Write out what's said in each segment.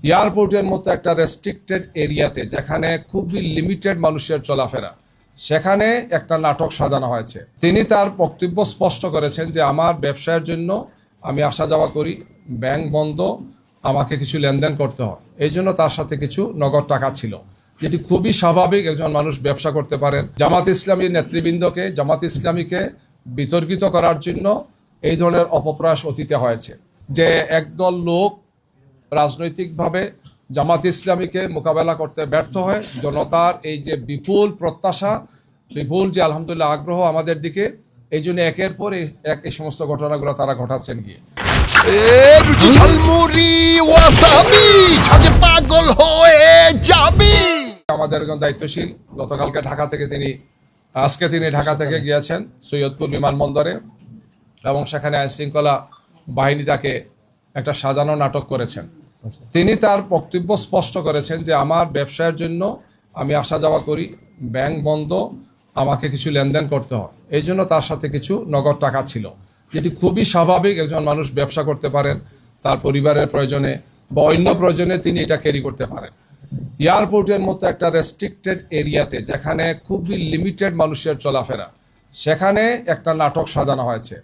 এয়ারপোর্টের মতো একটা রেস্ট্রিক্টেড এরিয়াতে যেখানে খুবই লিমিটেড মানুষের চলাফেরা, সেখানে একটা নাটক সাজানো হয়েছে। তিনি তার বক্তব্য স্পষ্ট করেছেন যে আমার ব্যবসায়ের জন্য আমি আসা যাওয়া করি, ব্যাংক বন্ধ, আমাকে কিছু লেনদেন করতে হয়, এই জন্য তার সাথে কিছু নগদ টাকা ছিল, যেটি খুবই স্বাভাবিক একজন মানুষ ব্যবসা করতে পারেন। জামাত ইসলামীর নেতৃবৃন্দকে, জামাত ইসলামীকে বিতর্কিত করার জন্য এই ধরনের অপপ্রয়াস অতীতে হয়েছে, যে একদল লোক রাজনৈতিকভাবে জামাত ইসলামীকে মোকাবেলা করতে ব্যর্থ হয়। জনতার এই যে বিপুল প্রত্যাশা, বিপুল যে আলহামদুলিল্লাহ আগ্রহ আমাদের দিকে, এই জন্য একের পর এক এই সমস্ত ঘটনাগুলো তারা ঘটাচ্ছেন গিয়ে। পাগল হয়ে যাবি। আমাদের একজন দায়িত্বশীল গতকালকে আজকে তিনি ঢাকা থেকে গিয়েছেন সৈয়দপুর বিমানবন্দরে, এবং সেখানে আইন শৃঙ্খলা বাহিনী তাকে একটা সাজানো নাটক করেছেন। তিনি তার বক্তব্য স্পষ্ট করেছেন যে আমার ব্যবসায়ের জন্য আমি আসা যাওয়া করি, ব্যাংক বন্ধ, আমাকে কিছু লেনদেন করতে হয়, এই জন্য তার সাথে কিছু নগদ টাকা ছিল, যেটি খুবই স্বাভাবিক একজন মানুষ ব্যবসা করতে পারেন, তার পরিবারের প্রয়োজনে বা অন্য প্রয়োজনে তিনি এটা ক্যারি করতে পারেন। এয়ারপোর্টের মতো একটা রেস্ট্রিক্টেড এরিয়াতে যেখানে খুবই লিমিটেড মানুষের চলাফেরা, সেখানে একটা নাটক সাজানো হয়েছে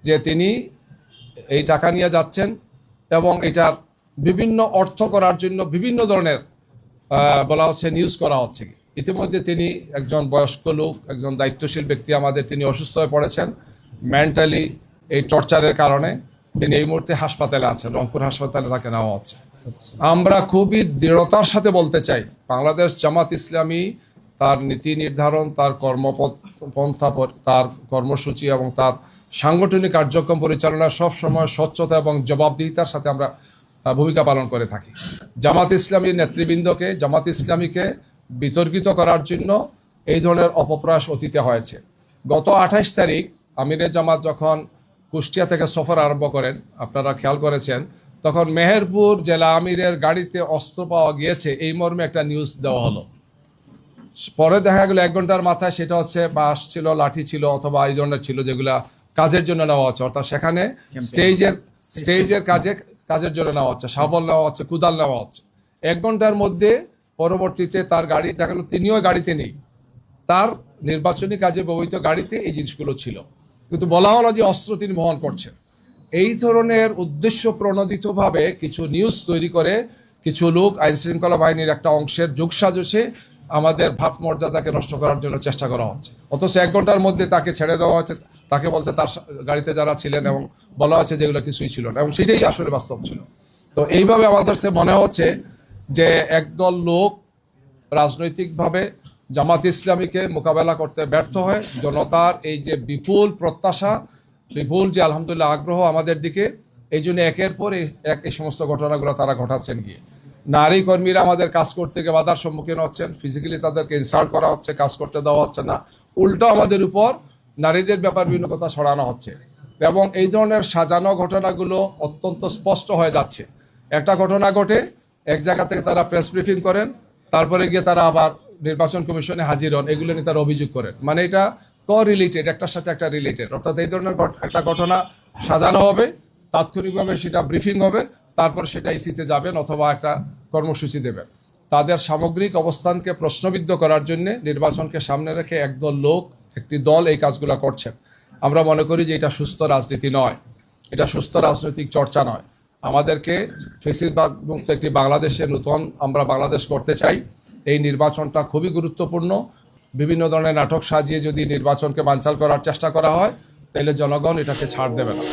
যে তিনি এই টাকা নিয়ে যাচ্ছেন এবং এটার বিভিন্ন অর্থ করার জন্য বিভিন্ন ধরনের বলা হচ্ছে নিউজ করা হচ্ছে। ইতিমধ্যে তিনি একজন বয়স্ক লোক, একজন দায়িত্বশীল ব্যক্তি আমাদের, তিনি অসুস্থ হয়ে পড়েছেন মেন্টালি, এই টর্চারের কারণে তিনি এই মুহূর্তে হাসপাতালে আছেন, রংপুর হাসপাতালে তাকে নেওয়া হচ্ছে। আমরা খুবই দৃঢ়তার সাথে বলতে চাই, বাংলাদেশ জামাত ইসলামী তার নীতি নির্ধারণ, তার কর্মপন্থা, তার কর্মসূচি এবং তার সাংগঠনিক কার্যক্রম পরিচালনা সব সময় স্বচ্ছতা এবং জবাবদিহিতার সাথে আমরা ভূমিকা পালন করে থাকি। জামাত ইসলামীর নেতৃবৃন্দকে, জামাত ইসলামীকে বিতর্কিত করার জন্য এই ধরনের অপপ্রয়াস অতীতে হয়েছে। গত 28 তারিখ আমিরে জামাত যখন কুষ্টিয়া থেকে সফর আরম্ভ করেন, আপনারা খেয়াল করেছেন, তখন মেহেরপুর জেলা আমিরের গাড়িতে অস্ত্র পাওয়া গিয়েছে এই মর্মে একটা নিউজ দেওয়া হলো। পরে দেখা গেল 1 ঘন্টার মাথায় সেটা হচ্ছে বাঁশ ছিল, লাঠি ছিল, অথবা এই ধরনের ছিল যেগুলা কাজের জন্য নেওয়া হচ্ছে, অর্থাৎ সেখানে স্টেজের কাজের জন্য নেওয়া হচ্ছে, শাবল নেওয়া হচ্ছে, কুদাল নেওয়া হচ্ছে। 1 ঘন্টার মধ্যে পরবর্তীতে তার গাড়ি দেখা গেল তিনিও গাড়িতে নেই, তার নির্বাচনী কাজে ব্যবহৃত গাড়িতে এই জিনিসগুলো ছিল, কিন্তু বলা হলো যে অস্ত্র তিনি বহন করছেন। এই ধরনের উদ্দেশ্য প্রণোদিতভাবে কিছু নিউজ তৈরি করে কিছু লোক আইন শৃঙ্খলা বাহিনীর একটা অংশের যোগসাজশে আমাদের ভাবমর্যাদাকে নষ্ট করার জন্য চেষ্টা করা হচ্ছে। অথচ 1 ঘন্টার মধ্যে তাকে ছেড়ে দেওয়া হচ্ছে, তাকে বলতে তার গাড়িতে যারা ছিলেন, এবং বলা হচ্ছে যেগুলো কিছুই ছিল না, এবং সেটাই আসলে বাস্তব ছিল। তো এইভাবে আমাদের সে মনে হচ্ছে যে একদল লোক রাজনৈতিকভাবে জামাত ইসলামীকে মোকাবেলা করতে ব্যর্থ হয়। জনতার এই যে বিপুল প্রত্যাশা, বিপুল যে আলহামদুলিল্লাহ আগ্রহ আমাদের দিকে, এই জন্য একের পর এক এই সমস্ত ঘটনাগুলো তারা ঘটাচ্ছেন গিয়ে। নারী কর্মীরা আমাদের কাজ করতে গিয়ে বাধার সম্মুখীন হচ্ছেন, ফিজিক্যালি তাদেরকে ইনসাল্ট করা হচ্ছে, কাজ করতে দেওয়া হচ্ছে না, উল্টো আমাদের উপর নারীদের ব্যাপার বিভিন্ন কথা ছড়ানো হচ্ছে, এবং এই ধরনের সাজানো ঘটনাগুলো অত্যন্ত স্পষ্ট হয়ে যাচ্ছে। একটা ঘটনা ঘটে, এক জায়গা থেকে তারা প্রেস ব্রিফিং করেন, তারপরে গিয়ে তারা আবার নির্বাচন কমিশনে হাজির হন, এগুলো নিয়ে তারা অভিযোগ করেন, মানে এটা রিলেটেড, একটার সাথে একটা রিলেটেড। অর্থাৎ এই ধরনের একটা ঘটনা সাজানো হবে, তাৎক্ষণিকভাবে সেটা ব্রিফিং হবে, তারপর সেটা ইসিতে যাবেন অথবা একটা কর্মসূচি দেবেন। তাদের সামগ্রিক অবস্থানকে প্রশ্নবিদ্ধ করার জন্য নির্বাচনকে সামনে রেখে একটি দল এই কাজগুলো করছেন। আমরা মনে করি যে এটা সুস্থ রাজনীতি নয়, এটা সুস্থ রাজনৈতিক চর্চা নয়। আমাদেরকে ফ্যাসিবাদ মুক্ত একটি বাংলাদেশে আমরা বাংলাদেশ করতে চাই। এই নির্বাচনটা খুবই গুরুত্বপূর্ণ। বিভিন্ন ধরনের নাটক সাজিয়ে যদি নির্বাচনকে বানচাল করার চেষ্টা করা হয়, তাহলে জনগণ এটাকে ছাড় দেবে না।